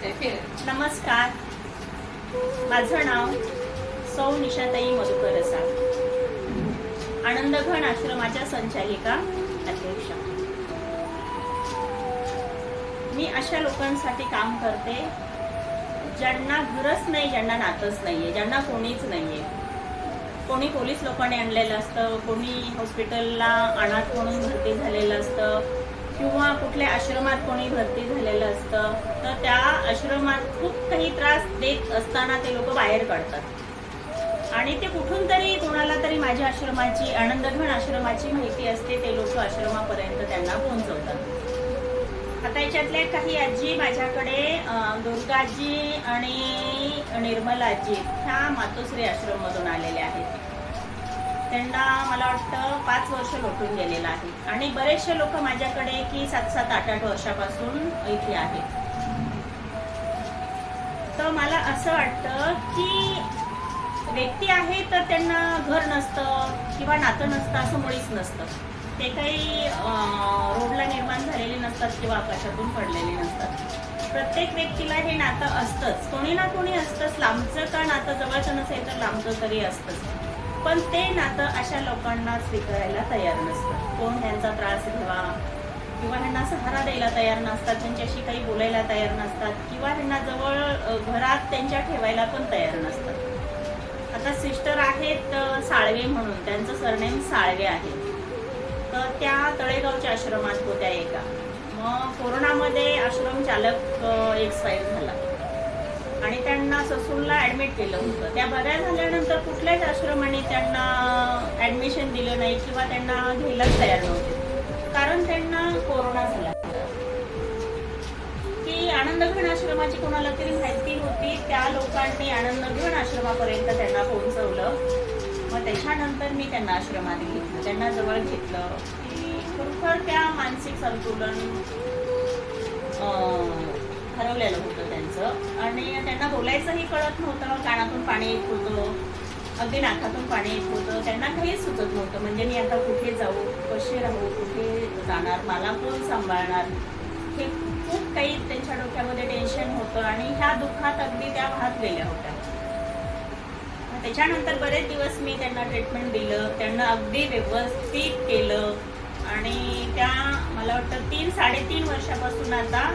नमस्कार, माझं नाव सौ निशाताई मधुकर असाल, आनंदघन आश्रमाच्या संचालिका अध्यक्षा। मी अशा लोकांसाठी काम करते ज्यांना घरच नाही, ज्यांना नातंच नाहीये, ज्यांना कोणीच नाहीये। कोणी पोलीस लोकांनी आणलेलं असतं, कोणी हॉस्पिटलला अनाथ म्हणून भरती झालेलं असतं, किंवा कुठल्या आश्रमात कोणी भरती झालेलं असतं, तर त्या आश्रमात खूप काही त्रास देत असताना ते लोक बाहेर काढतात आणि ते कुठून तरी कोणाला तरी माझ्या आश्रमाची, आनंदघन आश्रमाची माहिती असते, ते लोक आश्रमापर्यंत त्यांना पोहोचवतात। आता याच्यातल्या काही आजी माझ्याकडे, दुर्गाजी आणि निर्मलाजी, ह्या मातोश्री आश्रममधून आलेल्या आहेत। त्यांना मला वाटतं 5 वर्ष लोटून गेलेलं आहे आणि बरेचसे लोक माझ्याकडे की 7-7, 8-8 वर्षापासून इथे आहेत। तर मला असं वाटतं की व्यक्ती आहे तर त्यांना घर नसतं किंवा नातं नसतं असं मुळीच नसतं। ते काही रोडला निर्माण झालेले नसतात किंवा आकाशातून पडलेले नसतात। प्रत्येक व्यक्तीला हे नातं असतंच, कोणी ना कोणी असतंच। लांबचं का नातं जवळचं नसेल तर लांबचं तरी असतंच, पण ते नातं अशा लोकांना स्वीकारायला तयार नसतं। कोण ह्यांचा त्रास घ्यावा किंवा ह्यांना सहारा द्यायला तयार नसतात, त्यांच्याशी काही बोलायला तयार नसतात किंवा ह्यांना जवळ घरात त्यांच्या ठेवायला पण तयार नसतात। आता सिस्टर आहेत साळवे म्हणून, त्यांचं सरनेम साळवे आहे। तर त्या तळेगावच्या आश्रमात होत्या एका, मग कोरोनामध्ये आश्रम चालक एक्सपायर झाला आणि त्यांना ससूनला ऍडमिट केलं होतं। त्या बऱ्या झाल्यानंतर कुठल्याच आश्रमाने त्यांना ऍडमिशन दिलं नाही किंवा त्यांना घ्यायलाच तयार नव्हते, कारण त्यांना कोरोना झाला। की आनंदघन आश्रमाची कोणाला तरी माहिती होती, त्या लोकांनी आनंदघन आश्रमापर्यंत त्यांना पोहोचवलं। मग त्याच्यानंतर मी त्यांना आश्रमात घेतलं, त्यांना जवळ घेतलं की खरोखर त्या मानसिक संतुलन हरवलेलं होतं त्यांचं आणि त्यांना बोलायचंही कळत नव्हतं, कानातून पाणी येत होतं, अगदी नाकातून पाणी येत होतं, त्यांना काहीच सुचत नव्हतं। म्हणजे मी आता कुठे जाऊ, कसे राहू, कुठे जाणार, मला कोण सांभाळणार, हे खूप काही त्यांच्या डोक्यामध्ये टेन्शन होतं आणि ह्या दुःखात अगदी त्या वाहत गेल्या होत्या। त्याच्यानंतर बरेच दिवस मी त्यांना ट्रीटमेंट दिलं, त्यांना अगदी व्यवस्थित केलं आणि त्या मला वाटतं 3-3.5 वर्षापासून आता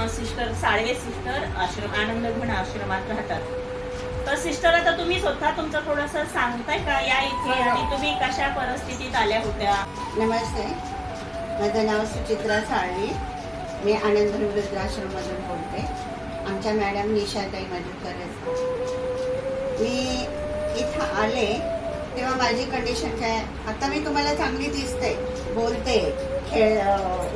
सिस्टर साळवे सिस्टर आनंदघन आश्रमात राहतात। तर सिस्टर, आता तुम्ही स्वतः तुमचं थोडंसं सांगताय का या इथे आणि तुम्ही कशा परिस्थितीत आल्या होत्या? नमस्ते, माझं नाव सुचित्रा साळवे, मी आनंदघन वृद्धाश्रममधून बोलते। आमच्या मॅडम निशाताई मधुकर असतात। मी इथं आले तेव्हा माझी कंडिशन काय, आता मी तुम्हाला चांगली दिसते, बोलते,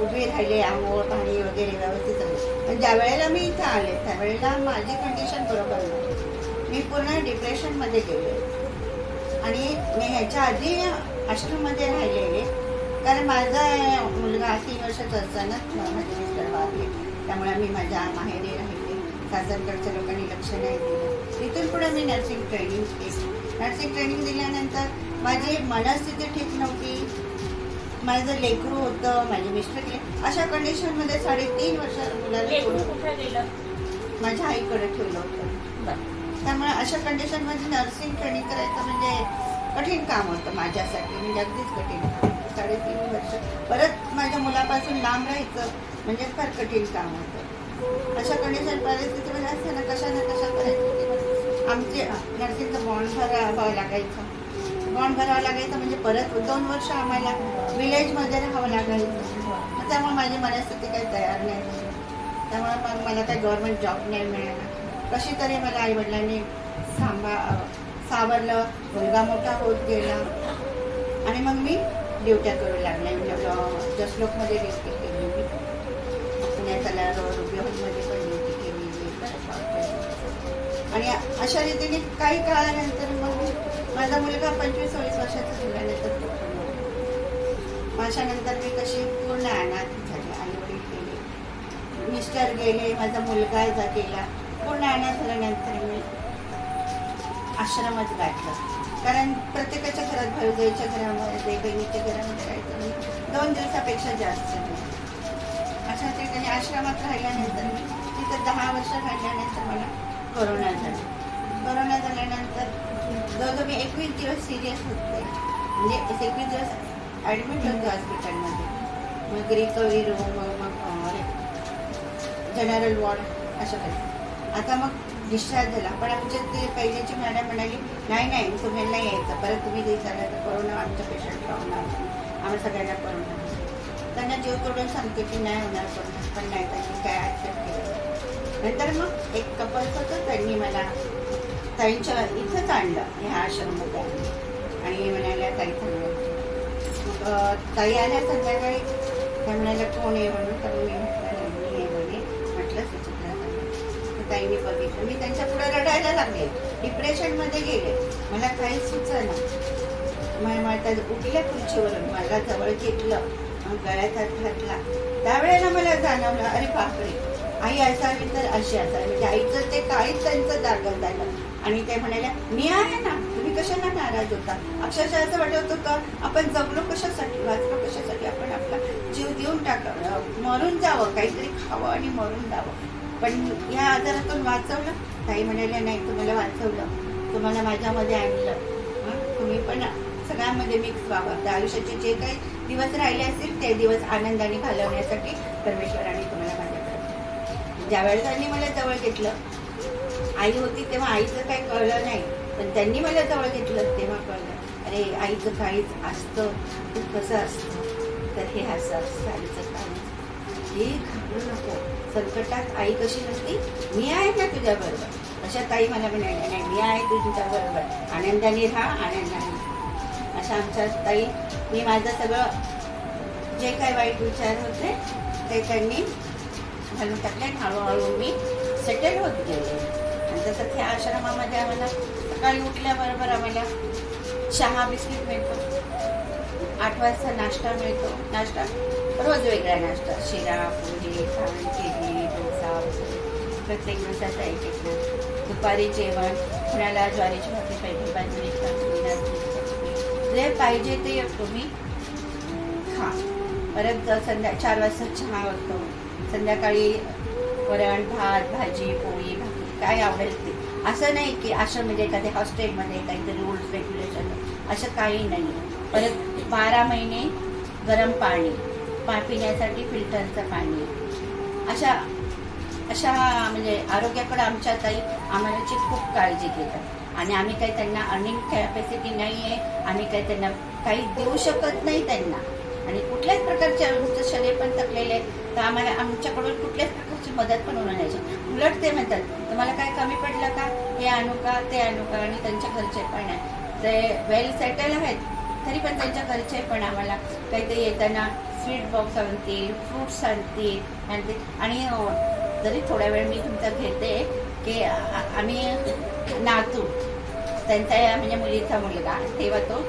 उभी राहिले, आंघोळ पाणी वगैरे व्यवस्थित आहे, पण ज्या वेळेला मी इथं आले त्यावेळेला माझी कंडिशन बरोबर नव्हती। मी पूर्ण डिप्रेशनमध्ये गेले आणि मी ह्याच्या आधी आश्रममध्ये राहिलेले, कारण माझा मुलगा 3 वर्षाचा असतानाच माझे मिस्टर वारले, त्यामुळे मी माझ्या माहेरी राहिले, सासरकडच्या लोकांनी लक्ष नाही दिलं। तिथून पुढे मी नर्सिंग ट्रेनिंग केली। नर्सिंग ट्रेनिंग दिल्यानंतर माझी मनस्थिती ठीक नव्हती, माझं लेकरू होतं, माझे मिस्टर गेले, अशा कंडिशनमध्ये 3.5 वर्षाला मुलाला माझ्या आईकडे ठेवलं होतं। त्यामुळे अशा कंडिशनमध्ये नर्सिंग ट्रेनिंग करायचं म्हणजे कठीण काम होतं माझ्यासाठी, म्हणजे अगदीच कठीण काम होतं। 3.5 वर्ष परत माझ्या मुलापासून लांब राहायचं म्हणजे फार कठीण काम होतं। अशा कंडिशन परिस्थितीमध्ये असताना कशा ना कशा परिस्थितीमध्ये आमचे नर्सिंगचं बॉन्ड भरावं लागायचं। बॉन्ड भरावं लागायचं म्हणजे परत 2 वर्ष आम्हाला विलेजमध्ये राहावं लागायचं। त्यामुळे माझी मनस्थिती काही तयार नाही, त्यामुळे मग मला काही गव्हर्नमेंट जॉब नाही मिळाला। कशी तरी मला आईवडिलांनी सावरलं, मुलगा मोठा होत गेला आणि मग मी ड्युट्या करू लागले। जसलोकमध्ये ड्युटी केली, मी पुण्याच्या रुबी हॉलमध्ये पण ड्युटी केली आणि अशा रीतीने काही काळानंतर मग माझा मुलगा 25-26 वर्षाचा झाल्यानंतर माझ्यानंतर मी कशी पूर्ण अनाथ झाली, आईवडील गेले, मिस्टर गेले, माझा मुलगा गेला, पूर्ण अनाथ झाल्यानंतर मी आश्रमच गाठलं, कारण प्रत्येकाच्या घरात भाऊजाईच्या घरामध्ये, बहिणीच्या घरामध्ये राहायचं 2 दिवसापेक्षा जास्त नाही। अशा ठिकाणी आश्रमात राहिल्यानंतर मी तिथं त्यानंतर 10 वर्ष राहिल्यानंतर मला कोरोना झाला. कोरोना झाल्यानंतर जवळजवळ मी 21 दिवस सिरियस होते, म्हणजे 21 दिवस ॲडमिट होते हॉस्पिटलमध्ये. मग रिकव्हरी रूम, मग जनरल वॉर्ड अशा काही. आता मग डिस्चार्ज झाला. पण आमच्या ते पहिल्याची मॅडम म्हणाली नाही तुम्ही नाही यायचं, परत तुम्ही जरी झालं तर कोरोना आमच्या पेशंट होणार, आम्हाला सगळ्यांना कोरोना. त्यांना जीव तोडून सांगते की नाही होणार कोरोना, पण नाही, त्यांनी काय ॲक्सेप्ट केलं. नंतर मग एक कपल्स होतं, त्यांनी मला ताईंच्या इथंच आणलं, ह्या आश्रममध्ये आणलं आणि म्हणाल्या ताई सांगायची. मग ताई आल्या संध्याकाळी, त्या म्हणाल्या कोण आहे म्हणून, तर मी म्हटलं मी आहे म्हणे. म्हटलं सुचित्रा सांगा. ताईने बघितलं, मी त्यांच्या पुढे रडायला लागले, डिप्रेशनमध्ये गेले, मला काहीच सुचना. मला उठल्या खुर्चीवरून, मला जवळ घेतलं, गळ्यात हात घातला. त्यावेळेला मला जाणवलं अरे बापरे, आई असावी तर अशी असावी. म्हणजे आईचं ते काहीच त्यांचं जागं झालं. आणि ते म्हणाल्या मी आहे ना, तुम्ही कशाला नाराज होता. अक्षरशः असं वाटत होतं आपण जगलो कशासाठी, वाचलो कशासाठी, आपण आपला जीव देऊन टाकावं, मरून जावं, काहीतरी खावं आणि मरून जावं. पण या आजारातून वाचवलं. ताई म्हणाल्या नाही, तुम्हाला वाचवलं, तुम्हाला माझ्यामध्ये आणलं, तुम्ही पण सगळ्यांमध्ये मिक्स व्हावं. त्या आयुष्याचे जे काही दिवस राहिले असतील ते दिवस आनंदाने घालवण्यासाठी परमेश्वराने तुम्हाला माझ्याकडे. ज्यावेळेस त्यांनी मला जवळ घेतलं, आई होती तेव्हा आईचं काही कळलं नाही, पण त्यांनी मला जवळ घेतलं तेव्हा कळलं अरे आईचं काहीच असतं ते कसं असतं. तर हे असं असतं आईचं काही. हे घाबरू नको, संकटात आई कशी नसती, मी आहे ना तुझ्याबरोबर. अशा ताई मला म्हणाल्या नाही, मी आहे तुझ्याबरोबर, आनंदाने राहा, आनंदाने. अशा आमच्या ताई, मी माझं सगळं जे काही वाईट विचार होते ते त्यांनी घालून टाकले आणि हळूहळू मी सेटल होत गेले. आणि तसंच ह्या आश्रमामध्ये आम्हाला सकाळी उठल्याबरोबर आम्हाला चहा बिस्किट मिळतो, 8 वाजता नाश्ता मिळतो. नाश्ता रोज वेगळा नाश्ता, शिरा, पोहे, खांड, केळी, डोसा वगैरे प्रत्येक दिवसाचा एक एक नाश्ता. दुपारी जेवण, कुणाला ज्वारीची भाकरी पाहिजे, बाजरीची भाकरी, नाचणीची भाकरी, जे पाहिजे ते तुम्ही खा. परत 4 वाजता चहा होतो. संध्याकाळी वरण भात, भाजी, पोळी, भाकरी काय आवडेल ते. असं नाही की आश्रम म्हणजे एखाद्या हॉस्टेलमध्ये काहीतरी रूल्स रेग्युलेशन, असं काही नाही. परत 12 महिने गरम पाणी, पिण्यासाठी फिल्टरचं पाणी. अशा म्हणजे आरोग्याकडे आमच्या ताई आम्हालाची खूप काळजी घेतात. आणि आम्ही काही त्यांना अर्निंग कॅपॅसिटी नाही आहे, आम्ही काही त्यांना काही देऊ शकत नाही त्यांना. आणि कुठल्याच प्रकारचे आमचं शरीर पण थकलेले आहे, तर आम्हाला आमच्याकडून कुठल्याच प्रकारची मदत पण होणार नाही. उलट ते म्हणतात तुम्हाला काय कमी पडलं का, हे आणू का, ते आणू का. आणि त्यांच्या घरचे पण आहे, ते वेल सेटल आहेत, तरी पण त्यांच्या घरचे पण आम्हाला काहीतरी येताना स्वीट बॉक्स आणतील, फ्रूट्स आणतील. आणि जरी थोड्या वेळ मी तुमचा घेते की आम्ही नातू त्यांचा म्हणजे मुलीचा मुलगा, तेव्हा तो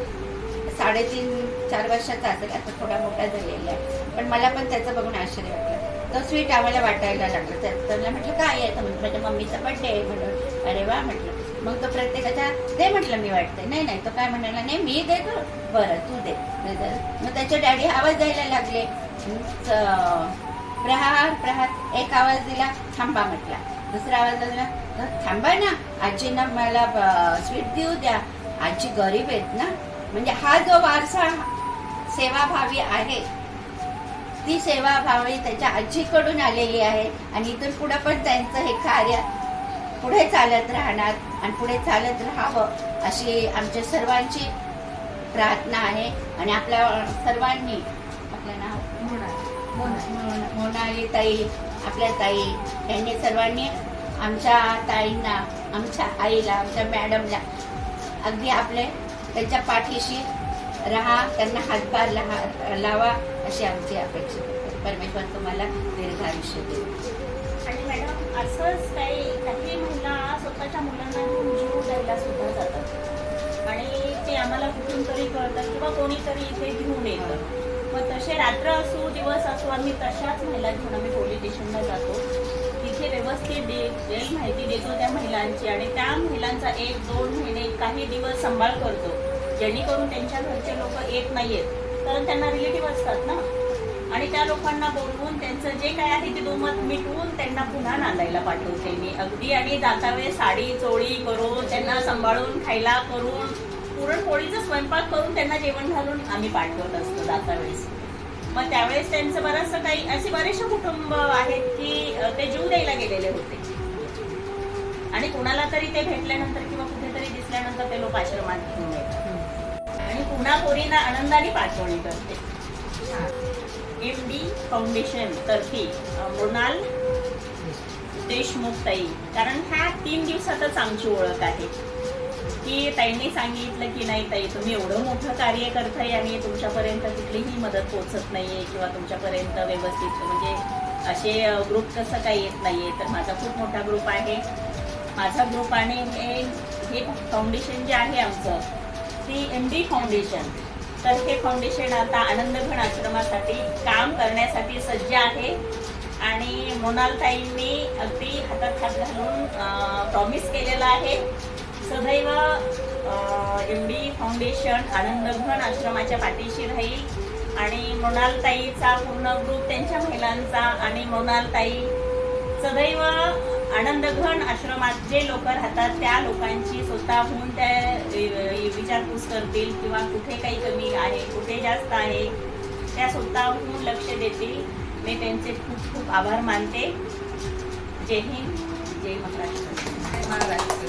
3.5-4 वर्षाचा असेल, आता थोडा मोठा झालेला आहे. पण मला पण त्याचं बघून आश्चर्य वाटलं. तो स्वीट आम्हाला वाटायला लागला. त्याला म्हटलं काय आहे, तर माझ्या मम्मीचा बर्थडे आहे म्हणून. अरे वा म्हटलं. मग तो प्रत्येकाच्या दे म्हटलं मी वाटते. नाही तो काय म्हणाला, नाही मी देतो, बरं तू दे. मग त्याचे डॅडी आवाज द्यायला लागले, प्रहार. एक आवाज दिला, थांबा म्हटला. दुसरा आवाज दिला, थांबा ना, आजींना मला स्वीट देऊ द्या, आजी गरीब आहेत ना. म्हणजे हा जो वारसा सेवाभावी आहे, ती सेवाभावी त्याच्या आजीकडून आलेली आहे. आणि इथून पुढे पण त्यांचं हे कार्य पुढे चालत राहणार आणि पुढे चालत राहावं अशी आमच्या सर्वांची प्रार्थना आहे. आणि आपल्या सर्वांनी, आपलं नाव मोनाली ताई, आपल्या ताई, यांनी सर्वांनी आमच्या ताईंना, आमच्या आईला, आमच्या मॅडमला अगदी आपले त्यांच्या पाठीशी राहा, त्यांना हातभार लावा अशी आमची अपेक्षा. परमेश्वर तुम्हाला दीर्घायुष्य देईल. आणि मॅडम असंच काही महिला स्वतःच्या मुलांना घेऊन जीव द्यायला सुद्धा जातात आणि ते आम्हाला कुठून तरी कळतं किंवा कोणीतरी इथे घेऊन येतं. मग तसे रात्र असो दिवस असो, आम्ही तशाच महिला घेऊन आम्ही पोलीस स्टेशनला जातो. तिथे व्यवस्थित माहिती देतो त्या महिलांची आणि त्या महिलांचा 1-2 महिने काही दिवस सांभाळ करतो, जेणेकरून त्यांच्या घरचे लोक येत नाहीयेत, कारण त्यांना रिलेटिव्ह असतात ना. आणि त्या लोकांना बोलवून त्यांचं जे काय आहे ते दुमत मिटवून त्यांना पुन्हा नांदायला पाठवते मी अगदी. आणि जातावेळी साडी चोळी करून त्यांना सांभाळून खायला करून पुरणपोळीचा स्वयंपाक करून त्यांना जेवण घालून आम्ही पाठवत असतो जातावेळेस. मग त्यावेळेस त्यांचं बरंचसं काही असे बरेचसे कुटुंब आहेत की ते जीव द्यायला गेलेले होते आणि कुणाला तरी ते भेटल्यानंतर किंवा कुठेतरी दिसल्यानंतर ते लोक आश्रमात घेऊन येतात आणि पुन्हा पोरींना आनंदाने पाठवणी करते. MD फाउंडेशन तर्फे मृणाल देशमुख ताई, कारण ह्या 3 दिवसातच आमची ओळख आहे की ताईंनी सांगितलं की नाही ताई तुम्ही एवढं मोठं कार्य करताय आणि तुमच्यापर्यंत कुठलीही मदत पोहोचत नाहीये किंवा तुमच्यापर्यंत व्यवस्थित म्हणजे असे ग्रुप कसं काही येत नाहीये. तर माझा खूप मोठा ग्रुप आहे. माझा ग्रुप आणि हे फाउंडेशन जे आहे आमचं ते MD फाउंडेशन. तर हे फाउंडेशन आता आनंदघन आश्रमासाठी काम करण्यासाठी सज्ज आहे आणि मोनालताईंनी अगदी हातात हात घालून प्रॉमिस केलेलं आहे सदैव MD फाउंडेशन आनंदघन आश्रमाच्या पाठीशी राहील आणि मोनालताईचा पूर्ण ग्रुप त्यांच्या महिलांचा आणि मोनालताई सदैव आनंदघन आश्रमात जे लोक राहतात त्या लोकांची स्वतःहून त्या विचारपूस करतील किंवा कुठे काही कमी आहे कुठे जास्त आहे त्या स्वतःहून लक्ष देतील. मी त्यांचे खूप खूप आभार मानते. जय हिंद, जय महाराष्ट्र.